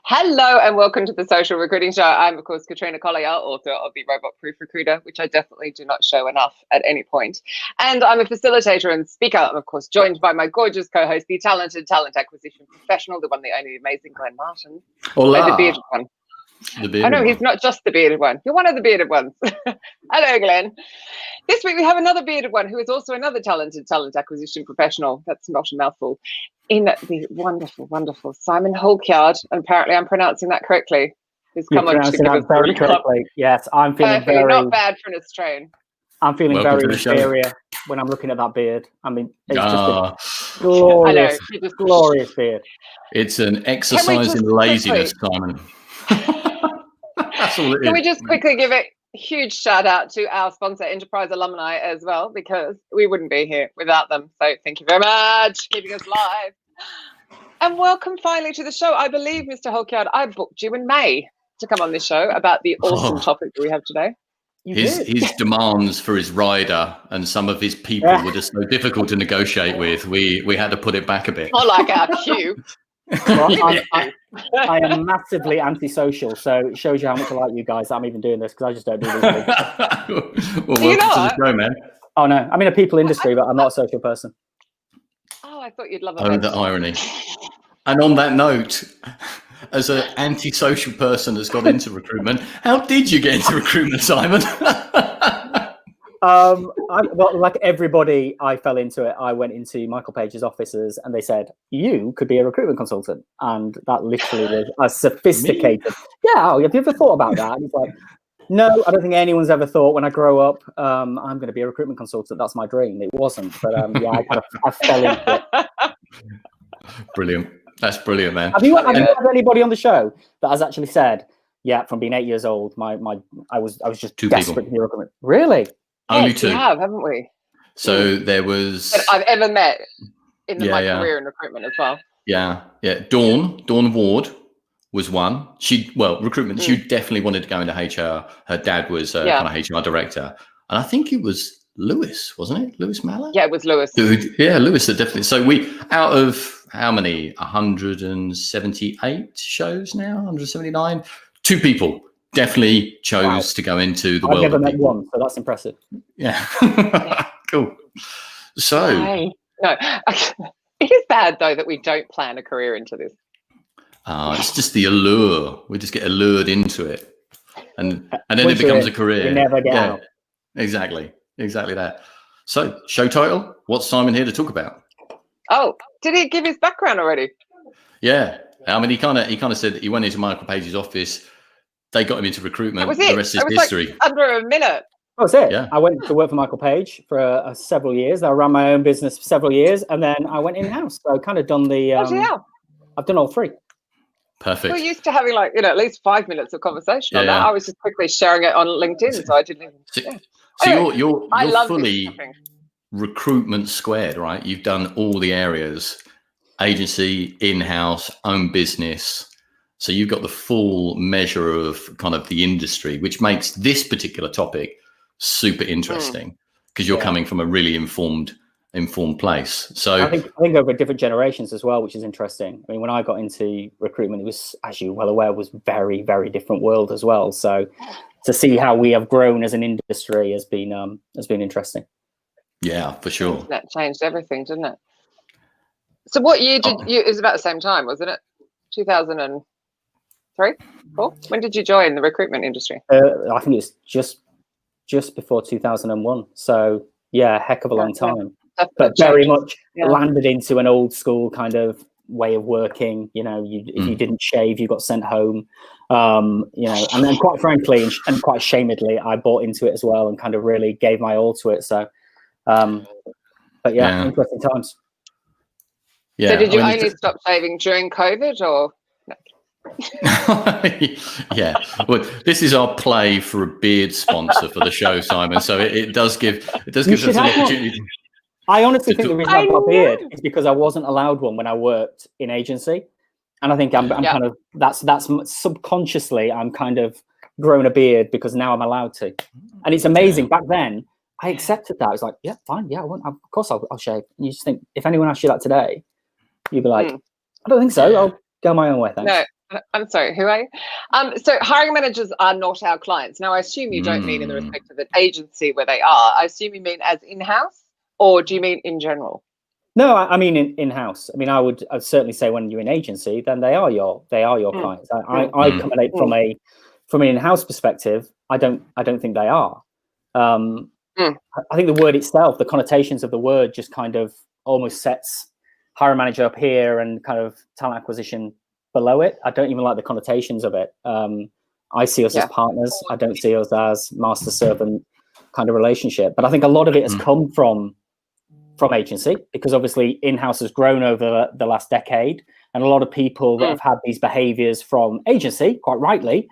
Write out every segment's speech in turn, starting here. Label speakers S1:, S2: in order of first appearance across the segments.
S1: Hello and welcome to the Social Recruiting Show. I'm, of course, Katrina Collier, author of The Robot Proof Recruiter, which I definitely do not show enough at any point. And I'm a facilitator and speaker. I'm, of course, joined by my gorgeous co-host, the talented talent acquisition professional, the one, the only amazing Glenn Martin.
S2: Hola.
S1: Oh, the bearded one.
S2: The bearded
S1: no,
S2: one.
S1: He's not just the bearded one. You're one of the bearded ones. Hello, Glenn. This week we have another bearded one who is also another talented talent acquisition professional. That's not a mouthful. In the wonderful, wonderful Simon Halkyard, and apparently I'm pronouncing that correctly. Who's come on to give us
S3: very correctly. Yes, I'm feeling
S1: perfectly,
S3: very.
S1: not bad for an Australian.
S3: I'm feeling
S2: Welcome
S3: very inferior when I'm looking at that beard. I mean, it's just a glorious, glorious beard.
S2: It's an exercise in laziness, Simon. That's all it is.
S1: Can we just quickly give a huge shout out to our sponsor, Enterprise Alumni, as well, because we wouldn't be here without them. So thank you very much, keeping us live. And welcome finally to the show. I believe, Mr. Halkyard, I booked you in May to come on this show about the awesome topic that we have today.
S2: His demands for his rider and some of his people were just so difficult to negotiate with. We had to put it back a bit.
S1: More like our queue.
S3: Well, I am massively antisocial, so it shows you how much I like you guys. I'm even doing this because I just don't do these things.
S2: Well, welcome to the show, man.
S3: Oh no, I'm in a people industry, but I'm not a social person.
S1: Oh, I thought you'd love it.
S2: Oh, the irony. And on that note, as an antisocial person that's got into recruitment, how did you get into recruitment, Simon?
S3: Well, like everybody, I fell into it. I went into Michael Page's offices and they said, you could be a recruitment consultant. And that literally was a sophisticated. Yeah, have you ever thought about that? And it's like, no, I don't think anyone's ever thought when I grow up, I'm going to be a recruitment consultant. That's my dream. It wasn't. But yeah, I fell into it.
S2: Brilliant. That's brilliant, man.
S3: Have you had anybody on the show that has actually said, yeah, from being 8 years old, I was just
S2: two
S3: desperate
S2: people.
S3: to be a recruitment? Really?
S2: Only
S1: yes,
S2: two.
S1: We have, haven't we?
S2: So there was.
S1: That I've ever met in my career in recruitment as well.
S2: Yeah. Dawn Ward was one. Recruitment. She definitely wanted to go into HR. Her dad was kind of HR director, and I think it was Lewis, wasn't it? Lewis Mallet?
S1: Yeah, it was Lewis.
S2: Lewis, definitely. So we, out of how many? 178 shows now, 179. Two people definitely chose to go into the world.
S3: I've never met one, so that's impressive.
S2: Yeah. Cool. So.
S1: No, it is bad though that we don't plan a career into this.
S2: It's just the allure. We just get allured into it, and then it becomes a career.
S3: You never get out.
S2: Exactly that. So, show title. What's Simon here to talk about?
S1: Oh, did he give his background already?
S2: Yeah, I mean, he kind of said he went into Michael Page's office. They got him into recruitment.
S1: That was it.
S2: The rest is history.
S1: Like under a minute.
S3: That was it.
S2: Yeah.
S3: I went to work for Michael Page for several years. I ran my own business for several years, and then I went in-house. So I kind of done the. I've done all three.
S2: Perfect.
S1: We're used to having at least 5 minutes of conversation on that. I was just quickly sharing it on LinkedIn, so I didn't even.
S2: So you're
S1: love
S2: fully recruitment squared, right? You've done all the areas: agency, in-house, own business. So you've got the full measure of kind of the industry, which makes this particular topic super interesting because you're coming from a really informed place. So
S3: I think over different generations as well, which is interesting. I mean, when I got into recruitment, it was, as you're well aware, was very, very different world as well. So to see how we have grown as an industry has been interesting. Yeah, for sure.
S1: That changed everything, didn't it? So what year did you? It was about the same time, wasn't it? 2003, 4. When did you join the recruitment industry?
S3: I think it's just before 2001. So yeah, heck of a long time. But very much landed into an old school kind of way of working. If you didn't shave, you got sent home. And then quite frankly and quite ashamedly, I bought into it as well and kind of really gave my all to it. So, interesting times.
S1: Yeah. So did you only stop shaving during COVID or? No.
S2: Yeah. Well, this is our play for a beard sponsor for the show, Simon. So it does give us an opportunity.
S3: I honestly think the reason I've got a beard is because I wasn't allowed one when I worked in agency, and I think I'm kind of that's subconsciously I'm kind of grown a beard because now I'm allowed to, and it's amazing. Back then, I accepted that. I was like, yeah, fine, yeah, of course I'll shave. And you just think if anyone asked you that today, you'd be like, I don't think so. I'll go my own way. Thanks.
S1: No, I'm sorry, who are you? So hiring managers are not our clients. Now, I assume you don't mean in the respect of an agency where they are. I assume you mean as in-house, or do you mean in general?
S3: No, I mean in-house. I mean, I'd certainly say when you're in agency, then they are your clients. I come at it from an in-house perspective. I don't think they are. I think the word itself, the connotations of the word, just kind of almost sets hiring manager up here and kind of talent acquisition below it. I don't even like the connotations of it. I see us as partners. I don't see us as master servant kind of relationship. But I think a lot of it has come from agency, because obviously in-house has grown over the last decade, and a lot of people that have had these behaviors from agency, quite rightly,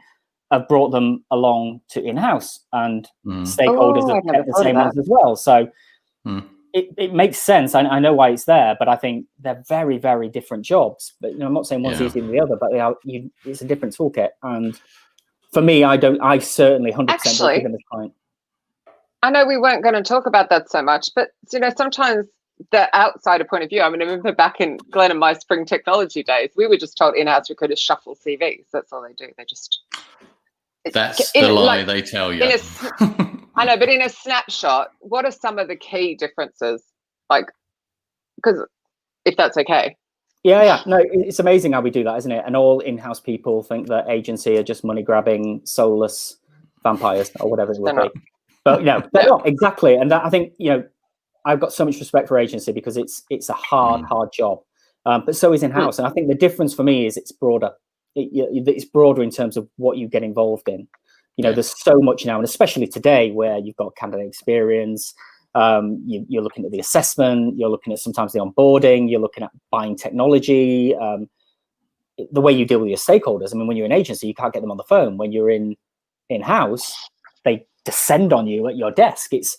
S3: have brought them along to in-house, and stakeholders have kept the same ones as well. So it makes sense. I know why it's there, but I think they're very, very different jobs. But I'm not saying one's easier than the other, but they are. It's a different toolkit. And for me, I certainly 100% don't give them a client.
S1: I know we weren't going to talk about that so much, but sometimes the outsider point of view. I mean, I remember back in Glenn and my spring technology days, we were just told in-house recruiters shuffle CVs. That's all they do. They just.
S2: That's the lie they tell you.
S1: I know, but in a snapshot, what are some of the key differences? Like, because if that's okay.
S3: Yeah. No, it's amazing how we do that, isn't it? And all in-house people think that agency are just money-grabbing, soulless vampires or whatever it would be. But they're not exactly. And that, I think, I've got so much respect for agency because it's a hard job. But so is in-house. And I think the difference for me is it's broader. It's broader in terms of what you get involved in. There's so much now, and especially today where you've got candidate experience, you're looking at the assessment, you're looking at sometimes the onboarding, you're looking at buying technology, the way you deal with your stakeholders. I mean, when you're in agency, you can't get them on the phone. When you're in-house, they descend on you at your desk. It's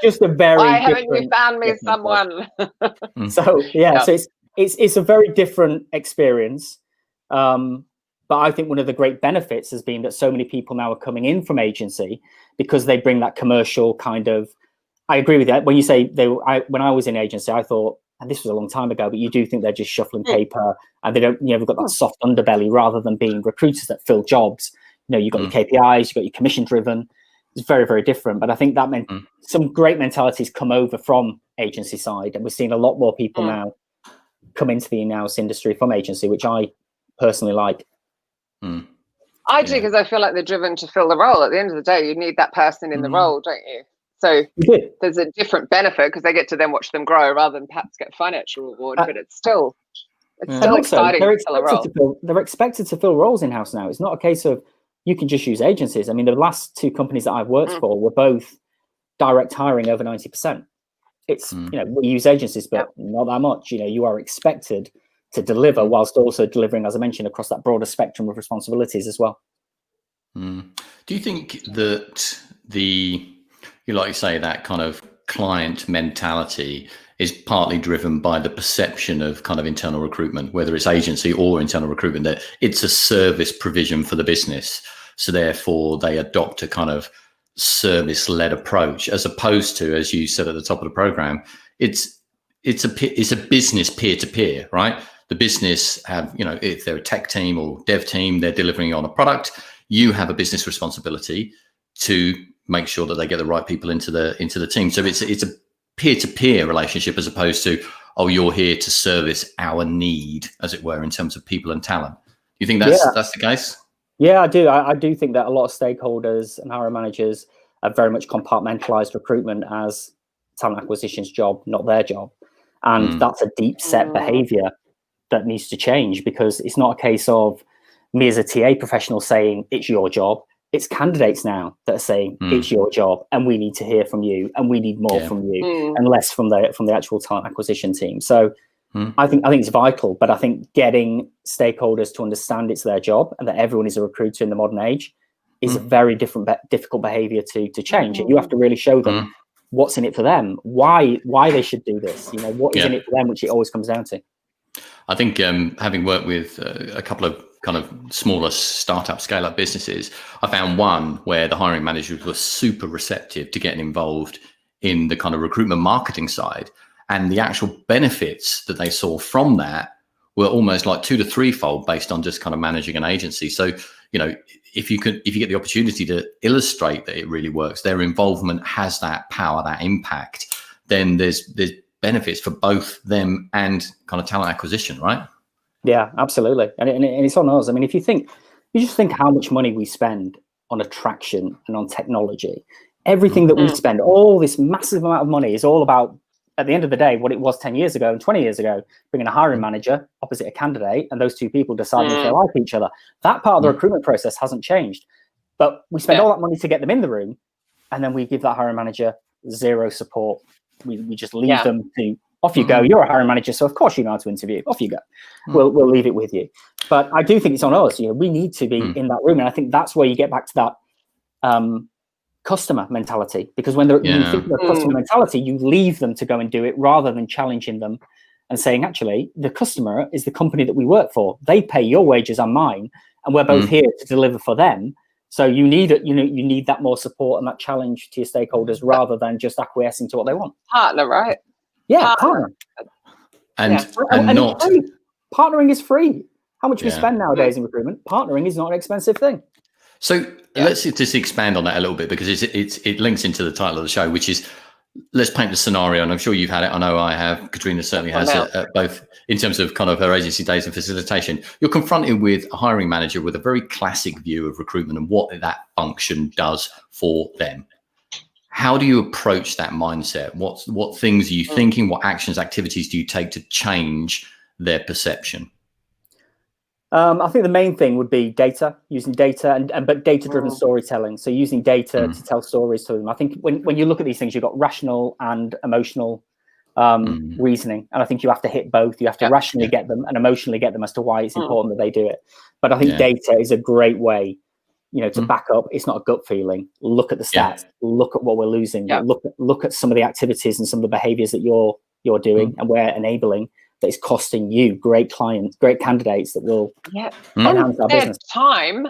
S3: just a very
S1: why haven't you found me someone?
S3: So it's a very different experience. But I think one of the great benefits has been that so many people now are coming in from agency because they bring that commercial kind of. I agree with that. When you say when I was in agency, I thought, and this was a long time ago, but you do think they're just shuffling paper and they don't, they've got that soft underbelly rather than being recruiters that fill jobs. You've got your KPIs, you've got your commission driven. It's very, very different. But I think that meant some great mentalities come over from agency side, and we're seeing a lot more people now come into the in-house industry from agency, which I personally like.
S1: I do, because I feel like they're driven to fill the role. At the end of the day, you need that person in the role, don't you? So there's a different benefit because they get to then watch them grow rather than perhaps get a financial reward. But it's still exciting to fill a role.
S3: They're expected to fill roles in-house now. It's not a case of you can just use agencies. I mean, the last two companies that I've worked for were both direct hiring over 90%. It's we use agencies, but not that much. You are expected to deliver whilst also delivering, as I mentioned, across that broader spectrum of responsibilities as well.
S2: Do you think that like you say, that kind of client mentality is partly driven by the perception of kind of internal recruitment, whether it's agency or internal recruitment, that it's a service provision for the business. So therefore they adopt a kind of service-led approach, as opposed to, as you said at the top of the program, it's a business peer-to-peer, right? The business have, if they're a tech team or dev team, they're delivering on a product. You have a business responsibility to make sure that they get the right people into the team. So it's a peer-to-peer relationship, as opposed to, you're here to service our need, as it were, in terms of people and talent. Do you think that's the case?
S3: Yeah, I do. I do think that a lot of stakeholders and hiring managers have very much compartmentalized recruitment as talent acquisition's job, not their job. And that's a deep set behavior that needs to change, because it's not a case of me as a TA professional saying it's your job. It's candidates now that are saying it's your job, and we need to hear from you, and we need more from you, and less from the actual talent acquisition team. So I think it's vital, but I think getting stakeholders to understand it's their job and that everyone is a recruiter in the modern age is a very difficult behavior to change. And you have to really show them what's in it for them, why they should do this, what is in it for them, which it always comes down to.
S2: I think having worked with a couple of kind of smaller startup scale-up businesses, I found one where the hiring managers were super receptive to getting involved in the kind of recruitment marketing side, and the actual benefits that they saw from that were almost like 2 to 3-fold based on just kind of managing an agency. So, if you get the opportunity to illustrate that it really works, their involvement has that power, that impact, then there's benefits for both them and kind of talent acquisition, right?
S3: Yeah, absolutely. And it's on us. I mean, you just think how much money we spend on attraction and on technology. Everything that we spend, all this massive amount of money is all about, at the end of the day, what it was 10 years ago and 20 years ago, bringing a hiring manager opposite a candidate and those two people deciding if they like each other. That part of the recruitment process hasn't changed. But we spend all that money to get them in the room, and then we give that hiring manager zero support. We just leave them to, off you go. You're a hiring manager, so of course you know how to interview. Off you go. We'll leave it with you. But I do think it's on us. We need to be in that room, and I think that's where you get back to that customer mentality. Because when you think of customer mentality, you leave them to go and do it rather than challenging them and saying, actually, the customer is the company that we work for. They pay your wages and mine, and we're both here to deliver for them. So you need it. You need that more support and that challenge to your stakeholders rather than just acquiescing to what they want.
S1: Partner, right?
S3: Yeah, partner.
S2: And not
S3: partnering is free. How much we spend nowadays in recruitment? Partnering is not an expensive thing.
S2: So let's just expand on that a little bit, because it links into the title of the show, which is, let's paint the scenario. And I'm sure you've had it. I know I have. Katrina certainly has, both in terms of kind of her agency days and facilitation. You're confronted with a hiring manager with a very classic view of recruitment and what that function does for them. How do you approach that mindset? What things are you thinking? What actions, activities do you take to change their perception?
S3: I think the main thing would be using data but data-driven storytelling. So using data to tell stories to them. I think when you look at these things, you've got rational and emotional reasoning. And I think you have to hit both. You have to rationally get them and emotionally get them as to why it's important that they do it. But I think data is a great way, to back up. It's not a gut feeling. Look at the stats. Look at what we're losing. Look at some of the activities and some of the behaviors that you're doing and we're enabling. That is costing you great clients, great candidates that will enhance our business.
S1: And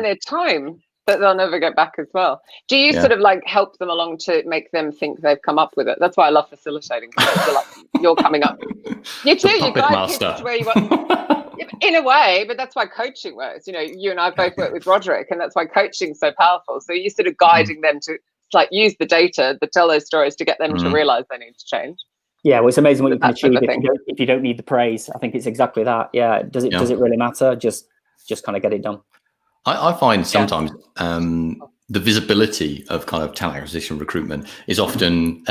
S1: their time that they'll never get back as well. Do you sort of like help them along to make them think they've come up with it? That's why I love facilitating. You're coming up. You too. You guys where you want. In a way, but that's why coaching works. You and I both work with Roderick, and that's why coaching's so powerful. So you're sort of guiding them to use the data, but tell those stories to get them to realize they need to change.
S3: Yeah, well, it's amazing what you can achieve if you don't need the praise. I think it's exactly that. Yeah, does it really matter? Just kind of get it done.
S2: I find sometimes the visibility of kind of talent acquisition recruitment is often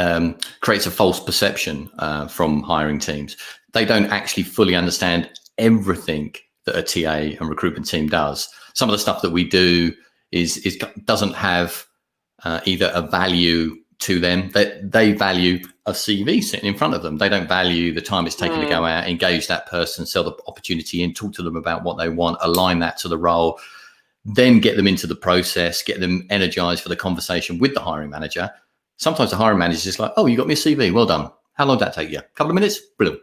S2: creates a false perception from hiring teams. They don't actually fully understand everything that a TA and recruitment team does. Some of the stuff that we do is doesn't have either a value to them. They value a CV sitting in front of them. They don't value the time it's taken to go out, engage that person, sell the opportunity in, talk to them about what they want, align that to the role, then get them into the process, get them energized for the conversation with the hiring manager. Sometimes the hiring manager is just like, oh, you got me a CV, well done. How long did that take you? A couple of minutes? Brilliant.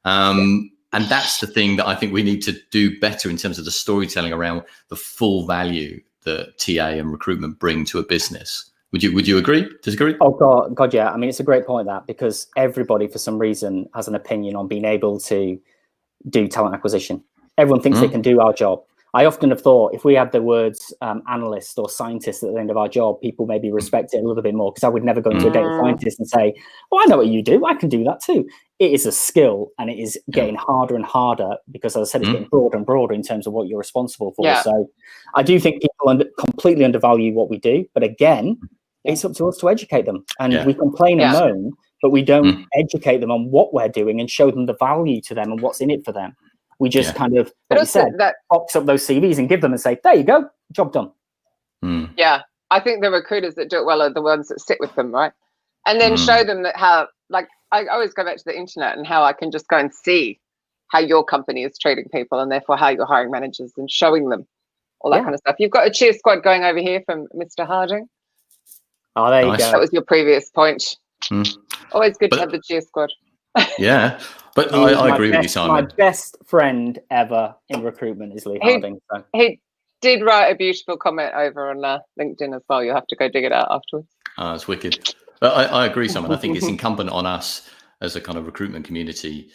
S2: And that's the thing that I think we need to do better in terms of the storytelling around the full value that TA and recruitment bring to a business. Would you agree? Disagree?
S3: Oh God, yeah. I mean, it's a great point, that, because everybody for some reason has an opinion on being able to do talent acquisition. Everyone thinks they can do our job. I often have thought if we had the words analyst or scientist at the end of our job, people maybe respect it a little bit more, because I would never go into a data scientist and say, oh, I know what you do. I can do that too. It is a skill, and it is getting harder and harder because, as I said, it's getting broader and broader in terms of what you're responsible for. Yeah. So I do think people completely undervalue what we do. But again, it's up to us to educate them. And we complain and moan, but we don't educate them on what we're doing and show them the value to them and what's in it for them. We just kind of, like you said, box up those CVs and give them and say, there you go, job done.
S1: Yeah, I think the recruiters that do it well are the ones that sit with them, right? And then show them that how, like, I always go back to the internet and how I can just go and see how your company is treating people, and therefore how you're hiring managers, and showing them all that kind of stuff. You've got a cheer squad going over here from Mr. Harding.
S3: Oh, there you go.
S1: That was your previous point. Always good to have the cheer squad.
S2: Yeah, but I agree with you, Simon.
S3: My best friend ever in recruitment is Lee Harding. So.
S1: He did write a beautiful comment over on LinkedIn as well. You'll have to go dig it out afterwards.
S2: Oh, it's wicked. I agree, Simon. I think it's incumbent on us as a kind of recruitment community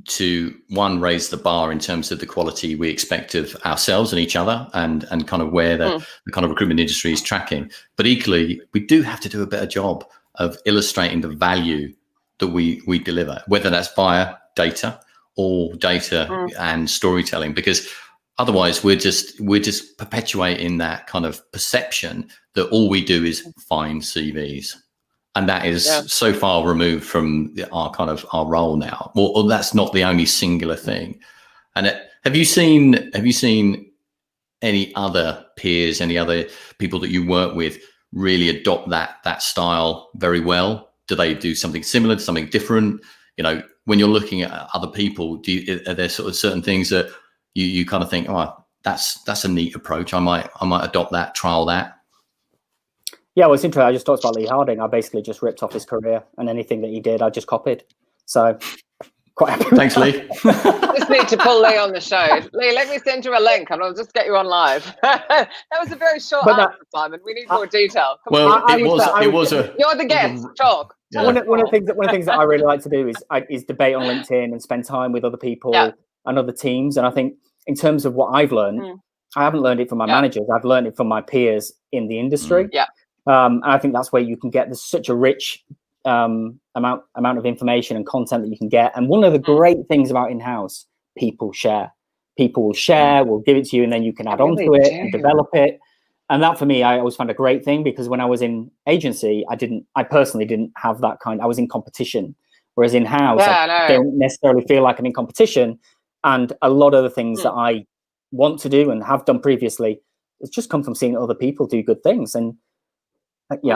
S2: to one, raise the bar in terms of the quality we expect of ourselves and each other, and kind of where the kind of recruitment industry is tracking. But equally, we do have to do a better job of illustrating the value that we deliver, whether that's via data or data and storytelling, because otherwise we're just perpetuating that kind of perception that all we do is find CVs. And that is so far removed from our role now. Or that's not the only singular thing. And have you seen any other peers, any other people that you work with really adopt that style very well? Do they do something similar, something different? You know, when you're looking at other people, are there sort of certain things that you kind of think, oh, that's a neat approach. I might adopt that, trial that.
S3: Yeah, well, it's interesting. I just talked about Lee Harding. I basically just ripped off his career, and anything that he did, I just copied. So, quite happy.
S2: Thanks, Lee.
S1: Just need to pull Lee on the show. Lee, let me send you a link, and I'll just get you on live. That was a very short answer, Simon. We need more detail.
S2: Well, it was a.
S1: You're the guest. Talk.
S3: Yeah. One of the things that I really like to do is debate on LinkedIn and spend time with other people and other teams. And I think in terms of what I've learned, I haven't learned it from my managers. I've learned it from my peers in the industry. And I think that's where you can get, there's such a rich amount of information and content that you can get. And one of the great things about in-house, people share. People will share, will give it to you, and then you can add on to it and develop it. And that for me, I always found a great thing, because when I was in agency, I personally didn't have that kind. I was in competition, whereas in-house, I don't necessarily feel like I'm in competition. And a lot of the things that I want to do and have done previously, it's just come from seeing other people do good things. And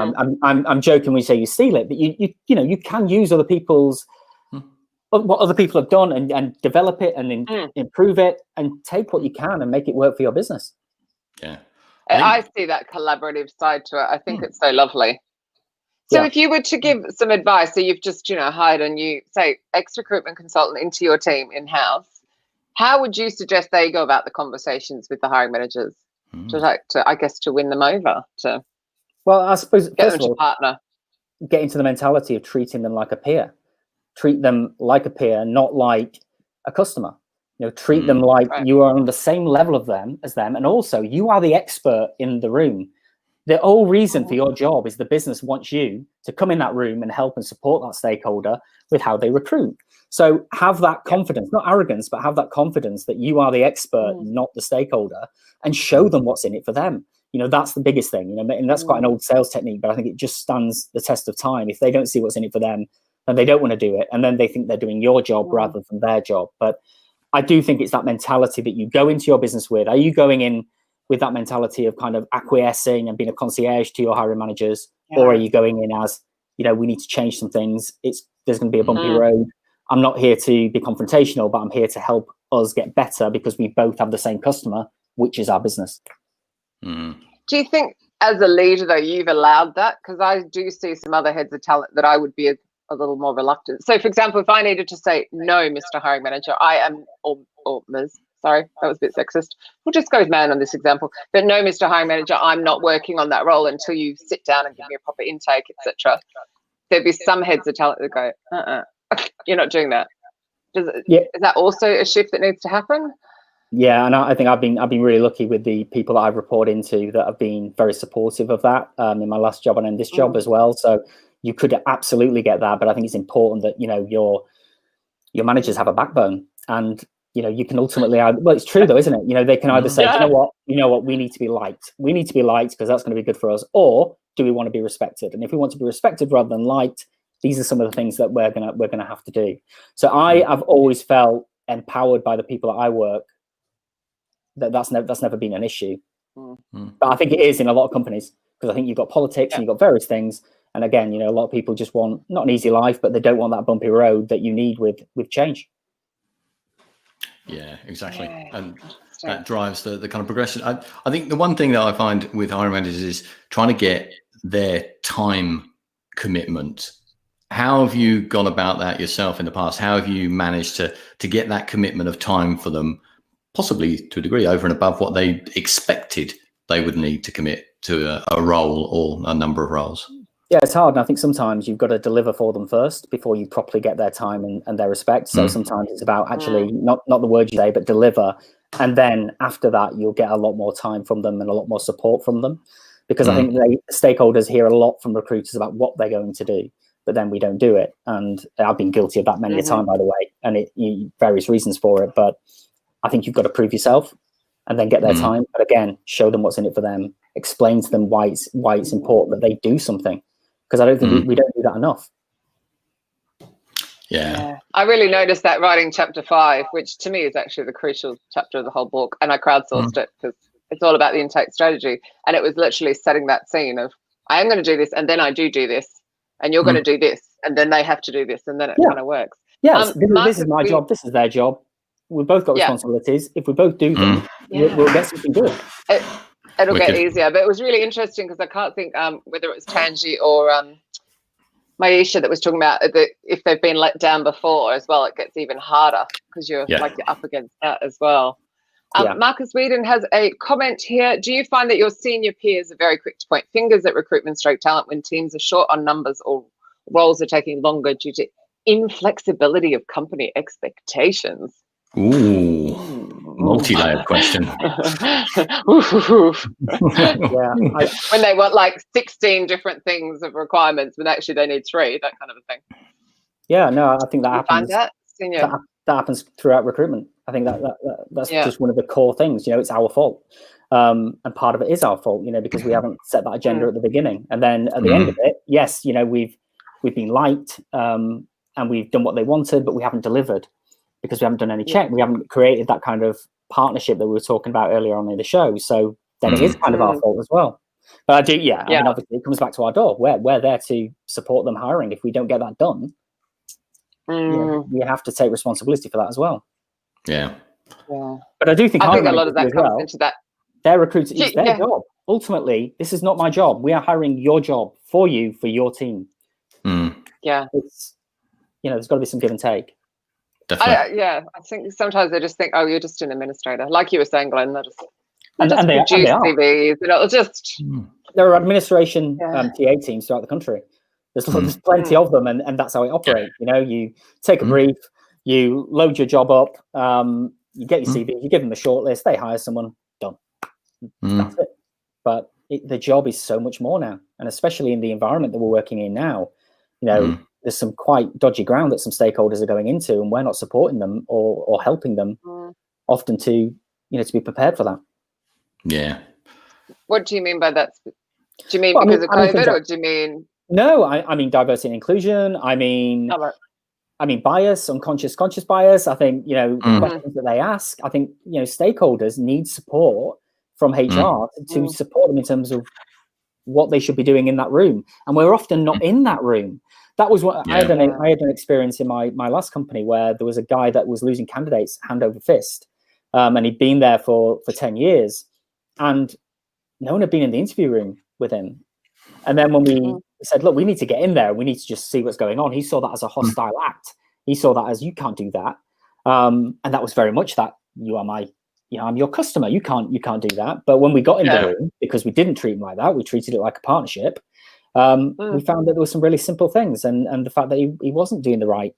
S3: I'm joking when you say you steal it, but you can use other people's what other people have done and develop it and improve it and take what you can and make it work for your business.
S2: Yeah,
S1: I see that collaborative side to it. I think it's so lovely. So if you were to give some advice, so you've just hired a new, say, ex-recruitment consultant into your team in-house, how would you suggest they go about the conversations with the hiring managers to win them over?
S3: Well, I suppose
S1: get them to partner.
S3: Get into the mentality of treating them like a peer. Treat them like a peer, not like a customer. Treat them like you are on the same level as them, and also you are the expert in the room. The whole reason for your job is the business wants you to come in that room and help and support that stakeholder with how they recruit. So have that confidence, not arrogance, but have that confidence that you are the expert, not the stakeholder, and show them what's in it for them. That's the biggest thing, and that's quite an old sales technique, but I think it just stands the test of time. If they don't see what's in it for them, then they don't want to do it. And then they think they're doing your job rather than their job. But I do think it's that mentality that you go into your business with. Are you going in with that mentality of kind of acquiescing and being a concierge to your hiring managers? Or are you going in as, we need to change some things. There's going to be a bumpy road. I'm not here to be confrontational, but I'm here to help us get better because we both have the same customer, which is our business.
S1: Do you think as a leader, though, you've allowed that? Because I do see some other heads of talent that I would be a little more reluctant. So, for example, if I needed to say, no, Mr. Hiring Manager, I am, or Ms., sorry, that was a bit sexist. We'll just go with man on this example. But no, Mr. Hiring Manager, I'm not working on that role until you sit down and give me a proper intake, etc. There'd be some heads of talent that go, you're not doing that. Is that also a shift that needs to happen?
S3: Yeah, and I think I've been really lucky with the people that I've reported into that have been very supportive of that in my last job and in this job as well. So you could absolutely get that, but I think it's important that your managers have a backbone, and you can ultimately. Well, it's true though, isn't it? They can either say, you know what, we need to be liked. We need to be liked because that's going to be good for us, or do we want to be respected? And if we want to be respected rather than liked, these are some of the things that we're gonna have to do. So I have always felt empowered by the people that I work. That's never been an issue, but I think it is in a lot of companies, because I think you've got politics and you've got various things, and again, a lot of people just want not an easy life, but they don't want that bumpy road that you need with change.
S2: Yeah, exactly, and that drives the kind of progression. I think the one thing that I find with hiring managers is trying to get their time commitment. How have you gone about that yourself in the past? How have you managed to get that commitment of time for them? Possibly to a degree over and above what they expected they would need to commit to a role or a number of roles.
S3: Yeah, it's hard. And I think sometimes you've got to deliver for them first before you properly get their time and their respect. So sometimes it's about actually not the words you say, but deliver. And then after that, you'll get a lot more time from them and a lot more support from them. Because I think stakeholders hear a lot from recruiters about what they're going to do, but then we don't do it. And I've been guilty of that many a time, by the way, and various reasons for it. But I think you've got to prove yourself and then get their time. But again, show them what's in it for them. Explain to them why it's important that they do something. Because I don't think we don't do that enough.
S2: Yeah.
S1: I really noticed that writing chapter 5, which to me is actually the crucial chapter of the whole book. And I crowdsourced it because it's all about the intake strategy. And it was literally setting that scene of, I am going to do this, and then I do this, and you're going to do this, and then they have to do this, and then it kind of works.
S3: Yes, this is my job, this is their job. We've both got responsibilities. If we both do them, we'll get something good.
S1: It'll get easier. But it was really interesting because I can't think whether it was Tangi or Maisha that was talking about that if they've been let down before as well, it gets even harder because you're up against that as well. Marcus Whedon has a comment here. Do you find that your senior peers are very quick to point fingers at recruitment talent when teams are short on numbers or roles are taking longer due to inflexibility of company expectations?
S2: Ooh, multi-layered question.
S1: When they want like 16 different things of requirements, when actually they need 3, that kind of a thing.
S3: Yeah, no, I think that happens.
S1: That
S3: happens throughout recruitment. I think that's just one of the core things. You know, it's our fault, and part of it is our fault. You know, because we haven't set that agenda at the beginning, and then at the end of it, yes, you know, we've been liked, and we've done what they wanted, but we haven't delivered. Because we haven't done any check, we haven't created that kind of partnership that we were talking about earlier on in the show. So then it is kind of our fault as well. But I mean, obviously it comes back to our door. We're there to support them hiring. If we don't get that done, we have to take responsibility for that as well.
S1: Yeah.
S3: But I do think
S1: a lot of that comes into that.
S3: Their recruiters, it's their job. Ultimately, this is not my job. We are hiring your job for you, for your team.
S1: Yeah.
S3: It's, there's got to be some give and take.
S1: I think sometimes they just think, oh, you're just an administrator, like you were saying, Glenn. They just
S3: they
S1: produce CVs.
S3: There are administration TA teams throughout the country. There's plenty of them, and that's how it operates. You know, you take a brief, you load your job up, you get your CV, you give them a shortlist, they hire someone, done. That's it. But the job is so much more now, and especially in the environment that we're working in now, there's some quite dodgy ground that some stakeholders are going into, and we're not supporting them or helping them often to be prepared for that.
S2: Yeah.
S1: What do you mean by that? Do you mean because of COVID, or do you mean?
S3: No, I mean diversity and inclusion. I mean bias, conscious bias. I think the questions that they ask. I think stakeholders need support from HR to support them in terms of what they should be doing in that room, and we're often not in that room. That was what I had an experience in my last company where there was a guy that was losing candidates hand over fist, and he'd been there for 10 years, and no one had been in the interview room with him. And then when we said, look, we need to get in there, we need to just see what's going on, he saw that as a hostile act. He saw that as, you can't do that, and that was very much that I'm your customer, you can't do that. But when we got in the room, because we didn't treat him like that, we treated it like a partnership. We found that there were some really simple things, and the fact that he wasn't doing the right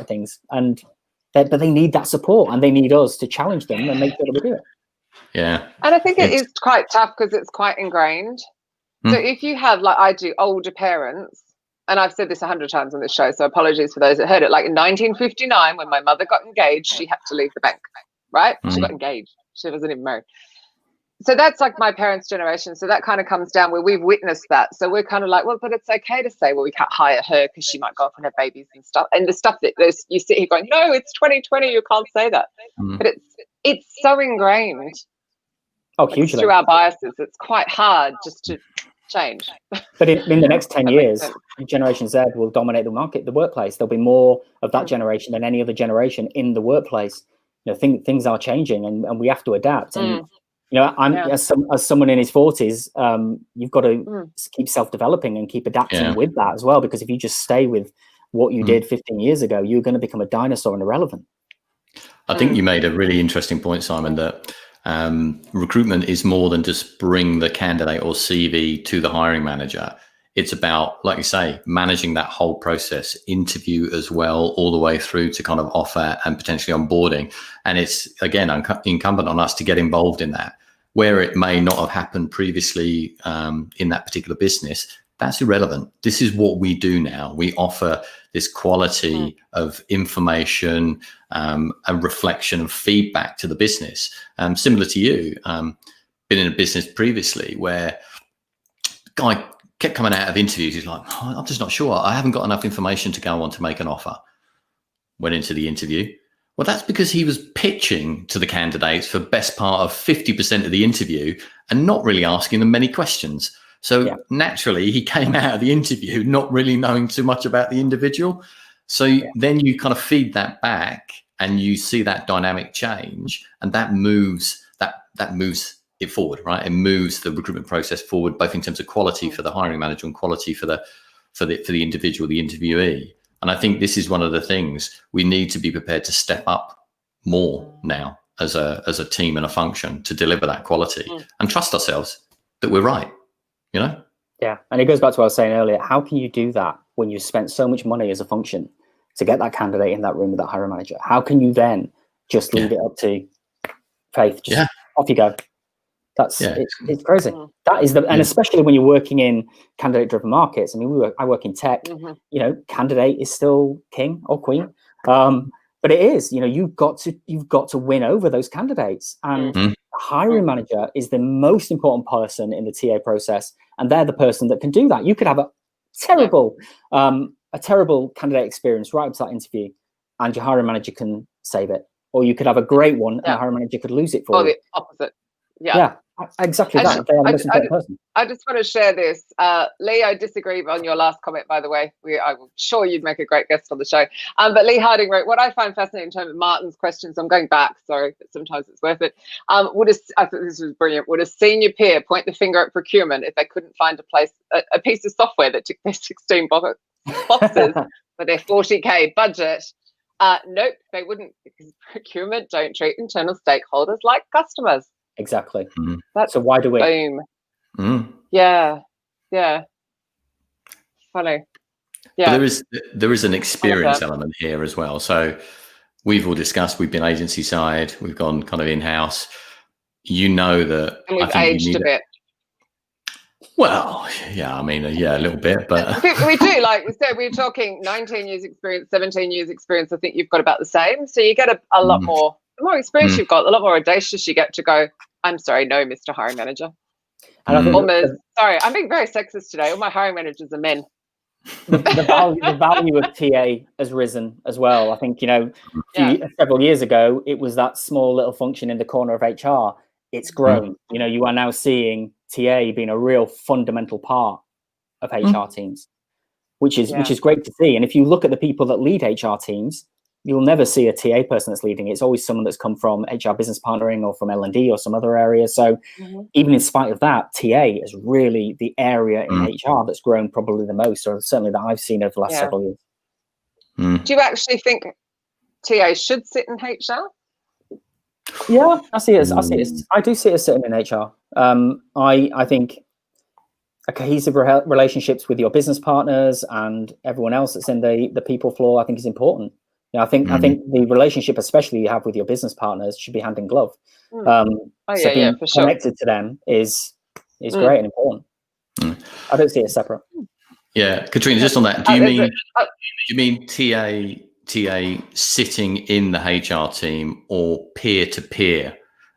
S3: things, but they need that support, and they need us to challenge them and make sure that we do it.
S2: Yeah,
S1: and I think it is quite tough because it's quite ingrained. So if you have, like I do, older parents, and I've said this 100 times on this show, so apologies for those that heard it. Like in 1959, when my mother got engaged, she had to leave the bank. Right? She got engaged. She wasn't even married. So that's like my parents' generation. So that kind of comes down where we've witnessed that. So we're kind of like, well, but it's okay to say, well, we can't hire her because she might go off and have babies and stuff. And the stuff that you sit here going, no, it's 2020, you can't say that. But it's so ingrained.
S3: Oh, hugely.
S1: Through our biases, it's quite hard just to change.
S3: But in the next 10 years, Generation Z will dominate the workplace. There'll be more of that generation than any other generation in the workplace. Things are changing, and we have to adapt. And as someone in his 40s, you've got to keep self-developing and keep adapting with that as well. Because if you just stay with what you did 15 years ago, you're going to become a dinosaur and irrelevant.
S2: I think you made a really interesting point, Simon, that recruitment is more than just bring the candidate or CV to the hiring manager. It's about, like you say, managing that whole process, interview as well, all the way through to kind of offer and potentially onboarding. And it's, again, incumbent on us to get involved in that. Where it may not have happened previously in that particular business, that's irrelevant. This is what we do now. We offer this quality of information, and reflection and feedback to the business. Similar to you, been in a business previously where guy kept coming out of interviews. He's like, oh, I'm just not sure. I haven't got enough information to go on to make an offer. Went into the interview. Well, that's because he was pitching to the candidates for best part of 50% of the interview and not really asking them many questions. So naturally, he came out of the interview not really knowing too much about the individual. So then you kind of feed that back and you see that dynamic change, and that moves it forward, right? It moves the recruitment process forward, both in terms of quality for the hiring manager and quality for the individual, the interviewee. And I think this is one of the things we need to be prepared to step up more now as a team and a function to deliver that quality and trust ourselves that we're right, you know?
S3: Yeah. And it goes back to what I was saying earlier. How can you do that when you've spent so much money as a function to get that candidate in that room with that hiring manager? How can you then just leave it up to faith? Just off you go. That's it's crazy. That is and especially when you're working in candidate-driven markets. I mean, I work in tech. You know, candidate is still king or queen, but it is. You know, you've got to win over those candidates, and the hiring manager is the most important person in the TA process, and they're the person that can do that. You could have a terrible candidate experience right up to that interview, and your hiring manager can save it, or you could have a great one, and the hiring manager could lose it for you.
S1: Or the opposite.
S3: Yeah, exactly that. They are the most important person.
S1: I just want to share this. Lee, I disagree on your last comment, by the way. I'm sure you'd make a great guest on the show. But Lee Harding wrote, what I find fascinating in terms of Martin's questions, I'm going back, sorry, but sometimes it's worth it. I thought this was brilliant. Would a senior peer point the finger at procurement if they couldn't find a piece of software that took their 16 boxes for their 40K budget? Nope, they wouldn't, because procurement don't treat internal stakeholders like customers.
S3: Exactly. So why do we?
S1: Boom. Yeah. Funny. Yeah.
S2: But there is an experience element here as well. So we've all discussed, we've been agency side, we've gone kind of in-house. You know that.
S1: And we've aged a bit.
S2: Well, yeah, I mean, a little bit, but
S1: we do. Like we said, we're talking 19 years experience, 17 years experience. I think you've got about the same. So you get a lot more. The more experience you've got, a lot more audacious you get to go, I'm sorry, no, Mr. Hiring Manager. And sorry, I'm being very sexist today. All my hiring managers are men.
S3: The value of TA has risen as well. I think, several years ago, it was that small little function in the corner of HR. It's grown. You know, you are now seeing TA being a real fundamental part of HR teams, which is great to see. And if you look at the people that lead HR teams, you'll never see a TA person that's leading. It's always someone that's come from HR business partnering or from L&D or some other area. So even in spite of that, TA is really the area in HR that's grown probably the most, or certainly that I've seen over the last several years.
S1: Do you actually think TA should sit in HR?
S3: Yeah, I do see it sitting in HR. I think a cohesive relationships with your business partners and everyone else that's in the people floor, I think, is important. I think the relationship, especially you have with your business partners, should be hand in glove. So being
S1: for sure.
S3: Connected to them is great and important. I don't see it separate.
S2: Yeah, Katrina, just on that, do you mean TA sitting in the HR team or peer to peer,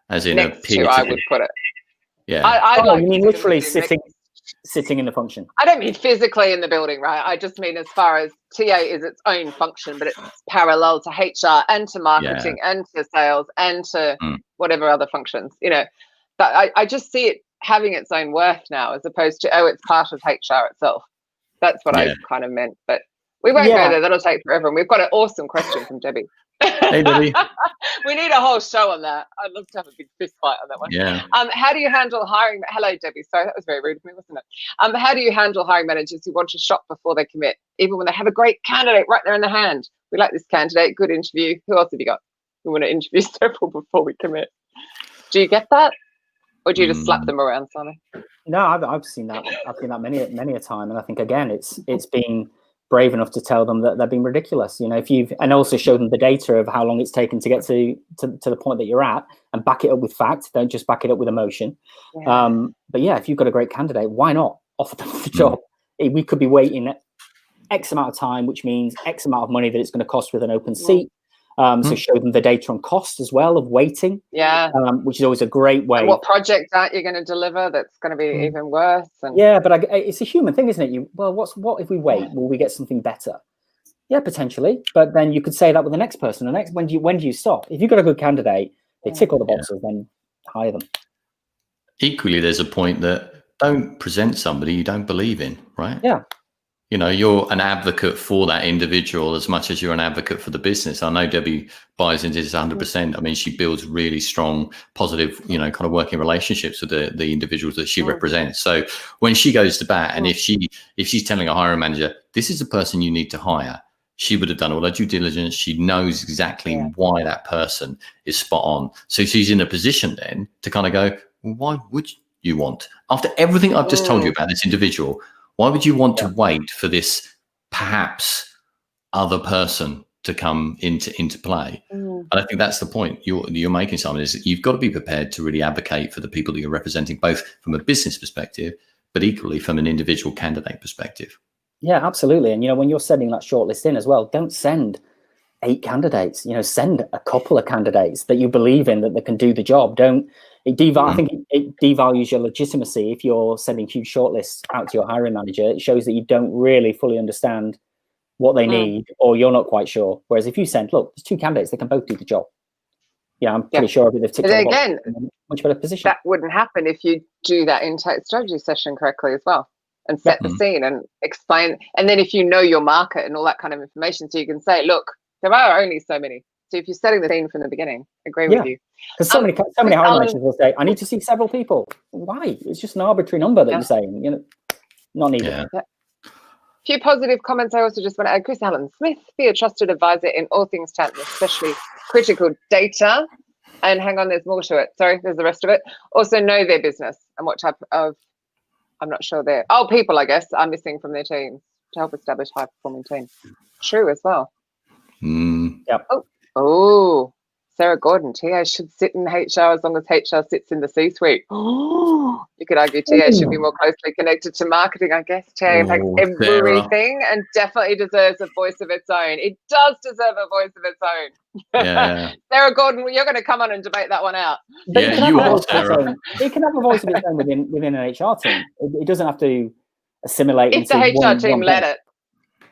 S2: as in
S1: next
S2: a peer?
S1: I would put it.
S2: Yeah.
S3: You mean literally sitting in the function?
S1: I don't mean physically in the building, right? I just mean as far as TA is its own function, but it's parallel to HR and to marketing and to sales and to whatever other functions. You know, that I just see it having its own worth now, as opposed to it's part of HR itself. That's what I kind of meant, but we won't go there. That'll take forever. And we've got an awesome question from Debbie.
S2: Hey, Debbie.
S1: We need a whole show on that. I'd love to have a big fist fight on that one.
S2: Yeah.
S1: How do you handle hiring? Hello, Debbie. Sorry, that was very rude of me, wasn't it? How do you handle hiring managers who want to shop before they commit, even when they have a great candidate right there in the hand? We like this candidate. Good interview. Who else have you got? We want to interview several before we commit. Do you get that? Or do you just slap them around, Sonny?
S3: No, I've seen that. I've seen that many a time, and I think again, it's being brave enough to tell them that they're being ridiculous. You know, and also show them the data of how long it's taken to get to the point that you're at, and back it up with fact. Don't just back it up with emotion.
S1: Yeah.
S3: But yeah, if you've got a great candidate, why not offer them the job? We could be waiting X amount of time, which means X amount of money that it's going to cost with an open seat. So show them the data on cost as well of waiting, which is always a great way.
S1: And what project aren't you going to deliver that's going to be even worse? And
S3: yeah, but it's a human thing, isn't it? What if we wait? Will we get something better? Yeah, potentially. But then you could say that with the next person. When do you stop? If you've got a good candidate, they tick all the boxes, then hire them.
S2: Equally, there's a point that don't present somebody you don't believe in, right?
S3: Yeah.
S2: You know, you're an advocate for that individual as much as you're an advocate for the business. I know Debbie buys into this 100%. I mean, she builds really strong, positive, kind of working relationships with the individuals that she represents. So when she goes to bat, and if she's telling a hiring manager, this is the person you need to hire, she would have done all her due diligence. She knows exactly why that person is spot on. So she's in a position then to kind of go, well, why would you want, after everything I've just told you about this individual, why would you want to wait for this perhaps other person to come into play? And I think that's the point you're making, Simon, is that you've got to be prepared to really advocate for the people that you're representing, both from a business perspective, but equally from an individual candidate perspective. Yeah,
S3: absolutely. And, when you're sending that shortlist in as well, don't send 8 candidates, send a couple of candidates that you believe in, that can do the job. I think it devalues your legitimacy if you're sending huge shortlists out to your hiring manager. It shows that you don't really fully understand what they need, or you're not quite sure. Whereas if you send, look, there's 2 candidates, they can both do the job. Yeah, I'm pretty sure they've ticked all the boxes in a much better position.
S1: That wouldn't happen if you do that intake strategy session correctly as well, and set the scene and explain. And then if you know your market and all that kind of information, so you can say, look, there are only so many. So if you're setting the scene from the beginning, agree with you.
S3: Because so many hiring managers will say, I need to see several people. Why? It's just an arbitrary number that you're saying, not needed.
S2: Yeah.
S1: A few positive comments I also just want to add. Chris Allen Smith, be a trusted advisor in all things talent, especially critical data. And hang on, there's more to it. Sorry, there's the rest of it. Also know their business and what type of, I'm not sure people, I guess, are missing from their teams to help establish high-performing teams. True as well.
S3: Yep.
S1: Oh, Sarah Gordon, TA should sit in HR as long as HR sits in the C-suite. Oh, you could argue TA should be more closely connected to marketing, I guess. TA impacts everything and definitely deserves a voice of its own. It does deserve a voice of its own.
S2: Yeah.
S1: Sarah Gordon, you're going to come on and debate that one out.
S3: But you are, Sarah. It can have a voice of its own within an HR team. It doesn't have to assimilate
S1: if the HR team let it.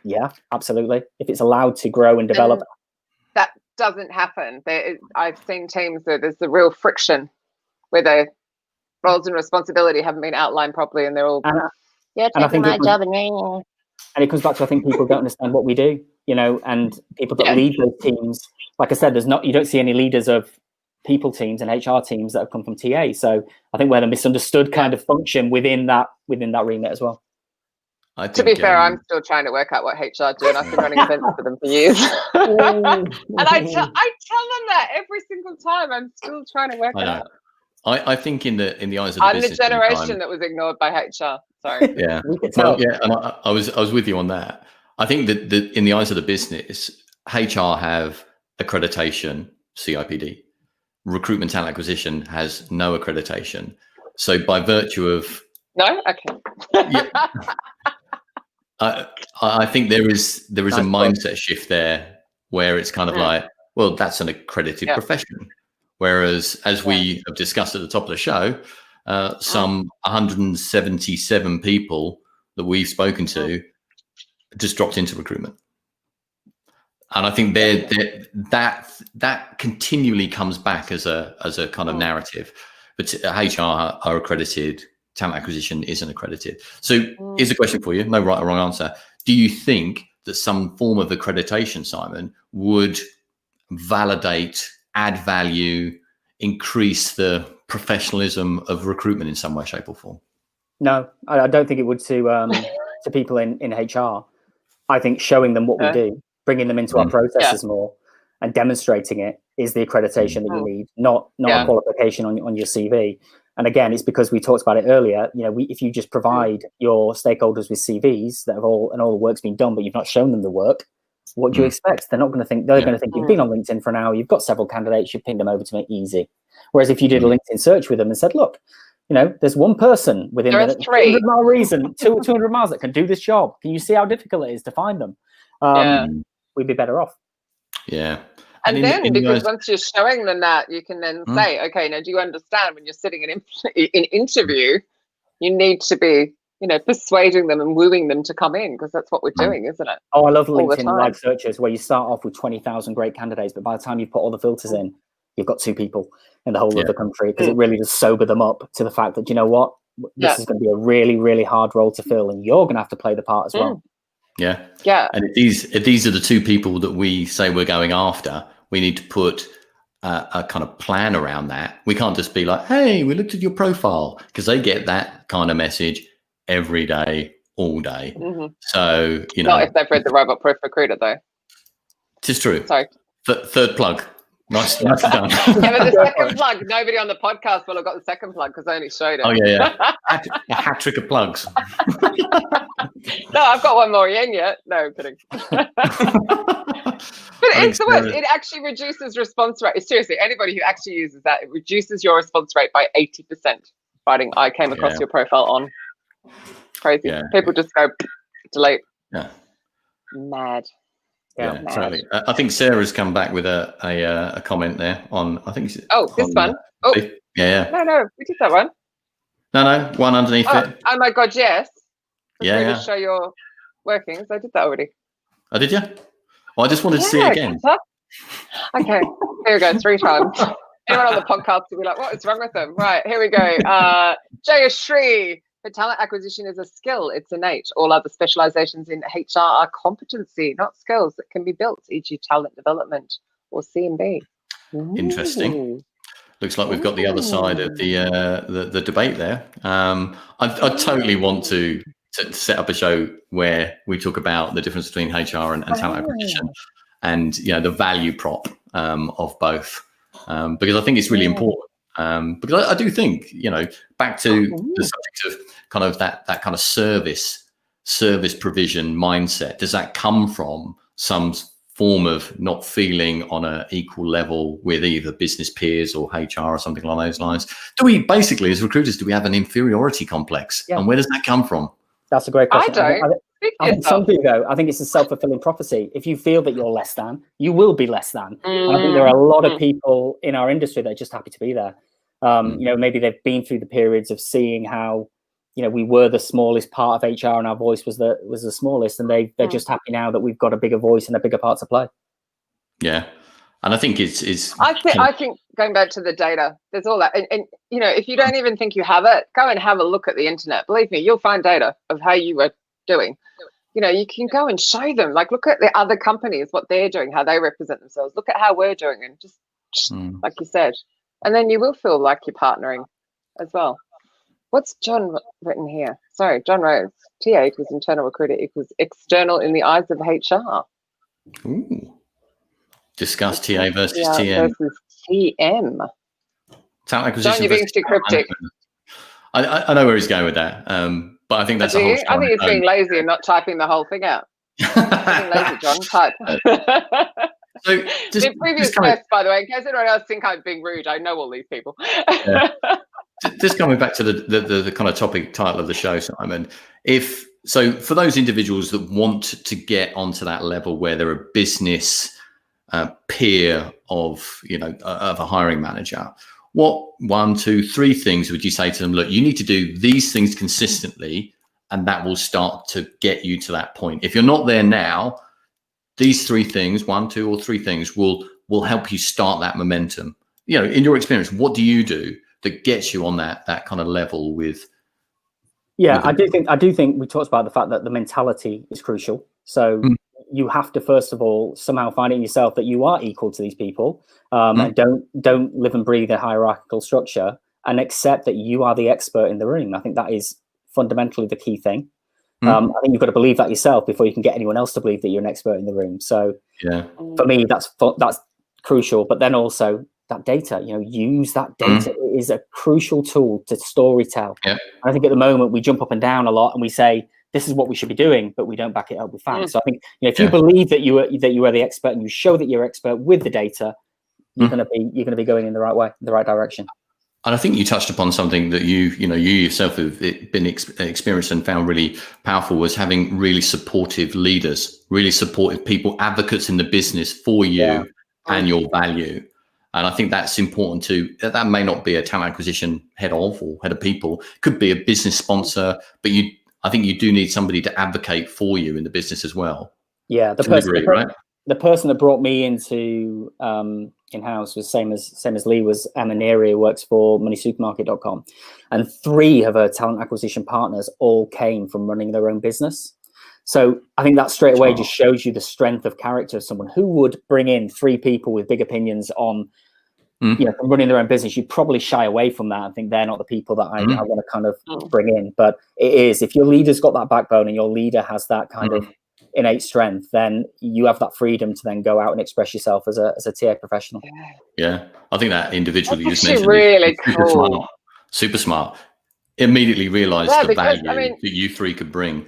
S3: Yeah, absolutely. If it's allowed to grow and develop.
S1: That doesn't happen. I've seen teams where there's the real friction where the roles and responsibility haven't been outlined properly, and they're all taking my job and
S3: it comes back to, I think people don't understand what we do, and people that lead those teams. Like I said, you don't see any leaders of people teams and HR teams that have come from TA. So I think we're the misunderstood kind of function within that remit as well.
S1: To be fair, I'm still trying to work out what HR do, and I've been running events for them for years. And I tell them that every single time. I'm still trying to work it out.
S2: I think in the eyes of the
S1: I'm
S2: business,
S1: the generation that was ignored by HR. Sorry.
S2: Yeah. Well, and I was with you on that. I think that in the eyes of the business, HR have accreditation, CIPD. Recruitment talent acquisition has no accreditation. So by virtue of I think there is a mindset shift there where it's kind of like, well, that's an accredited profession. Whereas, as we have discussed at the top of the show, some 177 people that we've spoken to just dropped into recruitment. And I think that continually comes back as a kind of narrative. But HR are accredited. Talent acquisition isn't accredited. So here's a question for you. No right or wrong answer. Do you think that some form of accreditation, Simon, would validate, add value, increase the professionalism of recruitment in some way, shape or form?
S3: No, I don't think it would to people in HR. I think showing them what we do, bringing them into our processes more and demonstrating it is the accreditation that you need, not a qualification on your CV. And again, it's because we talked about it earlier. If you just provide your stakeholders with CVs that have all the work's been done, but you've not shown them the work, what do you expect? They're not going to think. They're going to think you've been on LinkedIn for an hour. You've got several candidates. You've pinged them over to me easy. Whereas if you did a LinkedIn search with them and said, look, there's one person within the 200 mile reason, 200 miles that can do this job. Can you see how difficult it is to find them? We'd be better off.
S2: Yeah.
S1: And then, because once you're showing them that, you can then say, okay, now do you understand when you're sitting in interview, you need to be, persuading them and wooing them to come in, because that's what we're doing, isn't it?
S3: Oh, I love LinkedIn live searches where you start off with 20,000 great candidates, but by the time you put all the filters in, you've got 2 people in the whole of the country, because it really does sober them up to the fact that, you know what, this is going to be a really, really hard role to fill, and you're going to have to play the part as well.
S2: Yeah. And if these are the 2 people that we say we're going after, we need to put a kind of plan around that. We can't just be like, hey, we looked at your profile, because they get that kind of message every day, all day. So,
S1: not if they've read the Robot Proof Recruiter, though.
S2: It is true.
S1: Sorry.
S2: Third plug. Nice done.
S1: Yeah, but the second plug, nobody on the podcast will have got the second plug because I only showed it.
S2: Oh, yeah. A hat trick of plugs.
S1: No, I've got one more in yet. No, kidding. But it's the worst. It actually reduces response rate. Seriously, anybody who actually uses that, it reduces your response rate by 80%. Writing, I came across your profile on. Crazy. Yeah. People just go delete.
S2: Yeah.
S1: Mad.
S2: Yeah, totally. I think Sarah's come back with a comment there on. I think.
S1: This one. Oh,
S2: yeah.
S1: No, we did that one.
S2: No, one underneath it.
S1: Oh my God, yes.
S2: Yeah.
S1: To show your workings. I did that already.
S2: Oh, did you? Well, I just wanted to see it again.
S1: Okay, here we go. 3 times. Anyone on the podcast will be like, what is wrong with them? Right, here we go. Jayashri. For talent acquisition is a skill. It's innate. All other specializations in HR are competency, not skills that can be built, e.g. talent development or C&B.
S2: Interesting. Looks like we've got the other side of the debate there. I totally want to set up a show where we talk about the difference between HR and talent acquisition, and the value prop of both, because I think it's really important. Because I do think, back to the subject of kind of that kind of service provision mindset, does that come from some form of not feeling on an equal level with either business peers or HR or something along those lines? Do we basically, as recruiters, do we have an inferiority complex? And where does that come from?
S3: That's a great question.
S1: I
S3: think some people go, I think it's a self-fulfilling prophecy. If you feel that you're less than, you will be less than. And I think there are a lot of people in our industry that are just happy to be there. Maybe they've been through the periods of seeing how, we were the smallest part of HR and our voice was the smallest, and they're just happy now that we've got a bigger voice and a bigger part to play.
S2: Yeah. And I think it's
S1: I think going back to the data, there's all that. And if you don't even think you have it, go and have a look at the internet. Believe me, you'll find data of how you were doing. You can go and show them, like, look at the other companies, what they're doing, how they represent themselves. Look at how we're doing, and just like you said. And then you will feel like you're partnering as well. What's John written here? Sorry, John wrote, TA equals internal recruiter equals external in the eyes of HR.
S2: Ooh. Discuss TA versus TM.
S1: Versus TM.
S2: Talent acquisition.
S1: John, you're being too cryptic.
S2: I know where he's going with that, but I think that's a whole story.
S1: I think he's being lazy and not typing the whole thing out. Being lazy, John. Type.
S2: So
S1: the previous guest, by the way, in case anyone else think I'm being rude, I know all these people.
S2: Just coming back to the kind of topic title of the show, Simon. So for those individuals that want to get onto that level where they're a business peer of a hiring manager, what 1, 2, 3 things would you say to them? Look, you need to do these things consistently, and that will start to get you to that point. If you're not there now, these 3 things, 1, 2, or 3 things will help you start that momentum. In your experience, what do you do that gets you on that kind of level with?
S3: Yeah, I do think we talked about the fact that the mentality is crucial. So you have to, first of all, somehow find in yourself that you are equal to these people, and don't live and breathe a hierarchical structure, and accept that you are the expert in the room. I think that is fundamentally the key thing. I think you've got to believe that yourself before you can get anyone else to believe that you're an expert in the room. So for me, that's crucial. But then also that data. Use that data. It is a crucial tool to storytell.
S2: Yeah.
S3: I think at the moment we jump up and down a lot and we say this is what we should be doing, but we don't back it up with facts. So I think if you believe that you are the expert and you show that you're expert with the data, you're going to be going in the right way, the right direction.
S2: And I think you touched upon something that you yourself have been experienced and found really powerful, was having really supportive leaders, really supportive people, advocates in the business for you and your value. And I think that's important too. That may not be a talent acquisition head of people, could be a business sponsor, but I think you do need somebody to advocate for you in the business as well.
S3: Yeah, the person that brought me into in-house was same as Lee, was Emma Neary, who works for moneysupermarket.com, and 3 of her talent acquisition partners all came from running their own business. So I think that straight away just shows you the strength of character of someone who would bring in 3 people with big opinions on from running their own business. You'd probably shy away from that. I think they're not the people that I want to kind of bring in. But it is, if your leader's got that backbone and your leader has that kind of innate strength, then you have that freedom to then go out and express yourself as a TA professional.
S2: Yeah, I think that individual you just
S1: mentioned
S2: really cool. Super smart. Immediately realised the value that you 3 could bring.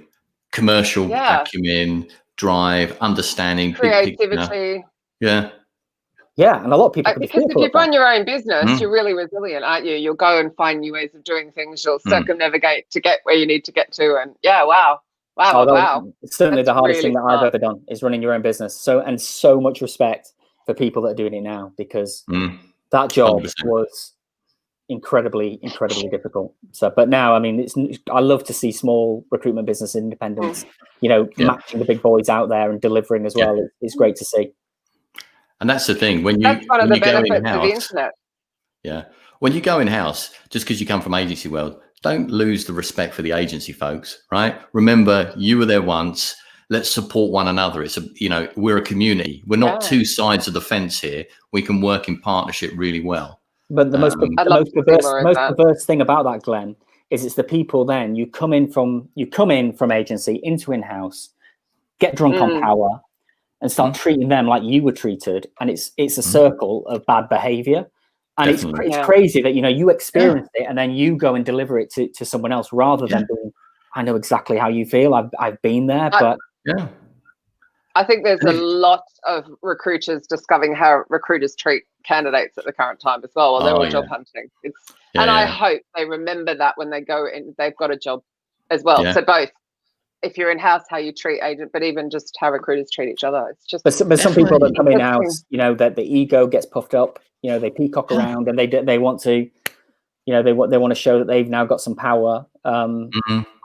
S2: Commercial acumen, drive, understanding,
S1: creativity.
S2: Yeah,
S3: and a lot of people
S1: because if you run your own business, you're really resilient, aren't you? You'll go and find new ways of doing things. You'll circumnavigate to get where you need to get to, and wow.
S3: It's certainly the hardest thing that I've ever done is running your own business. So much respect for people that are doing it now, because that job 100%. Was incredibly difficult. So, but now, I mean, I love to see small recruitment business independents, matching the big boys out there and delivering as well. It's great to see.
S2: And that's the thing,
S1: that's one of the benefits of the internet.
S2: Yeah, when you go in house, just because you come from agency world, don't lose the respect for the agency folks, right? Remember, you were there once. Let's support one another. It's we're a community. We're not 2 sides of the fence here. We can work in partnership really well.
S3: But the most perverse thing about that, Glenn, is it's the people. Then you come in from agency into in-house, get drunk on power, and start treating them like you were treated, and it's a circle of bad behavior. And it's crazy that you experienced it and then you go and deliver it to someone else, rather than being, I know exactly how you feel. I've been there, but
S1: I think there's a lot of recruiters discovering how recruiters treat candidates at the current time as well. They're all job hunting. I hope they remember that when they go in, they've got a job as well. So both, if you're in house, how you treat agent, but even just how recruiters treat each other. It's just. But
S3: some people that come in house, that the ego gets puffed up. They peacock around and they want to, they want to show that they've now got some power. And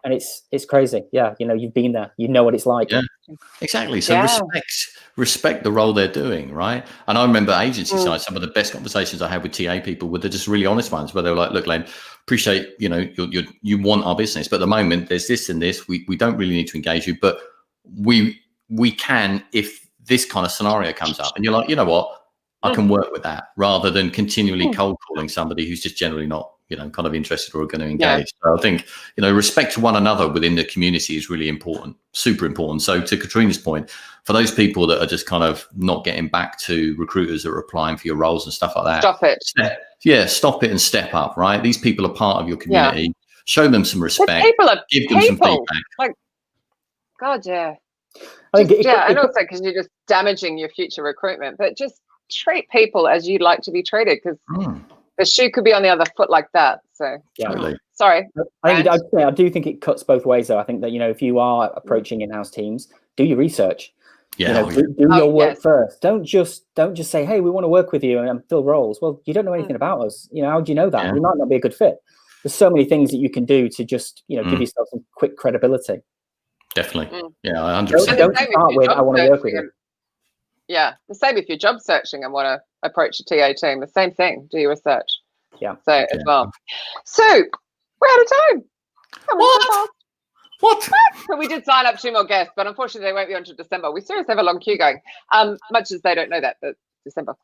S3: it's crazy. Yeah, you've been there. You know what it's like.
S2: Yeah, exactly. So respect the role they're doing, right? And I remember agency side, some of the best conversations I had with TA people were just really honest ones, where they were like, "Look, Len, appreciate you want our business, but at the moment there's this and this. We don't really need to engage you, but we can if this kind of scenario comes up." And you're like, you know what? I can work with that, rather than continually cold calling somebody who's just generally not, kind of interested or going to engage. So I think, respect to one another within the community is really important, super important. So to Katrina's point, for those people that are just kind of not getting back to recruiters that are applying for your roles and stuff like that.
S1: Stop it.
S2: Stop it and step up, right? These people are part of your community. Show them some respect. Give them some feedback.
S1: Like, God,
S3: I think
S1: and also because you're just damaging your future recruitment, but just treat people as you'd like to be treated, because the shoe could be on the other foot like that. So sorry.
S3: I do think it cuts both ways, though. I think that if you are approaching in-house teams, do your research. Do your work first. Don't just say, hey, we want to work with you and fill roles. Well, you don't know anything about us. How do you know that? You might not be a good fit. There's so many things that you can do to just give yourself some quick credibility.
S2: Definitely. Yeah, 100%.
S3: Don't start with, I want to work with you.
S1: Yeah, the same if you're job searching and want to approach a TA team. The same thing. Do your research.
S3: Yeah.
S1: So as well. So we're out of time.
S2: What?
S1: But we did sign up 2 more guests, but unfortunately they won't be on until December. We seriously have a long queue going. Much as they don't know that, but December.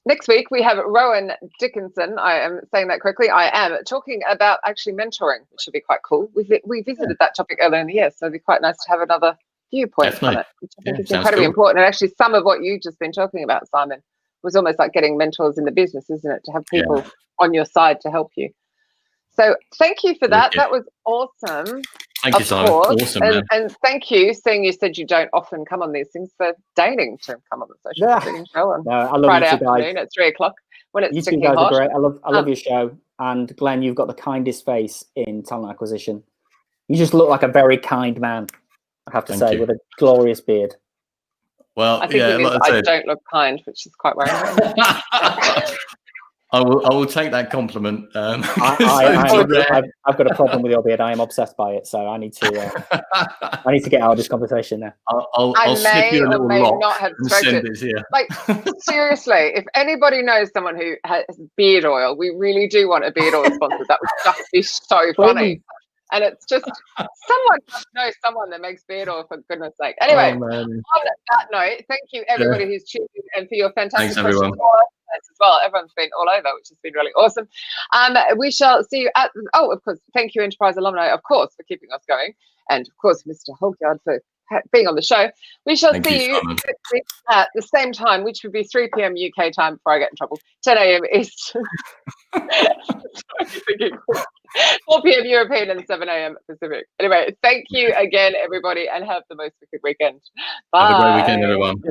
S1: Next week we have Rowan Dickinson. I am saying that correctly. I am talking about actually mentoring, which should be quite cool. We visited that topic earlier in the year, so it'd be quite nice to have another viewpoint on it, which I think is incredibly important. And actually some of what you've just been talking about, Simon, was almost like getting mentors in the business, isn't it? To have people on your side to help you. So thank you for that. That was awesome.
S2: Thank you, Simon. Awesome,
S1: and thank you, seeing you said you don't often come on these things, for deigning to come on the social media show on Friday afternoon at 3 o'clock when it's sticking hot. You two guys are
S3: great. I love your show. And Glenn, you've got the kindest face in talent acquisition. You just look like a very kind man, I have to say, with a glorious beard.
S2: Well,
S1: I think it means I don't look kind, which is quite worrying.
S2: I will take that compliment.
S3: I've got a problem with your beard. I am obsessed by it, so I need to get out of this conversation now.
S2: I'll slip you a little lock and send it here.
S1: Like, seriously, if anybody knows someone who has beard oil, we really do want a beard oil sponsor. That would just be so funny. And it's just someone knows someone that makes beard oil, for goodness sake. Anyway, on that note, thank you everybody who's tuned in and for your fantastic questions as well. Everyone's been all over, which has been really awesome. We shall see you at, of course, thank you Enterprise alumni, of course, for keeping us going. And of course, Mr. Halkyard for being on the show. We shall see you at the same time, which would be 3 p.m. UK time before I get in trouble, 10 a.m. Eastern. 4 p.m. European and 7 a.m. Pacific. Anyway, thank you again, everybody, and have the most wicked weekend. Bye.
S2: Have a great weekend, everyone.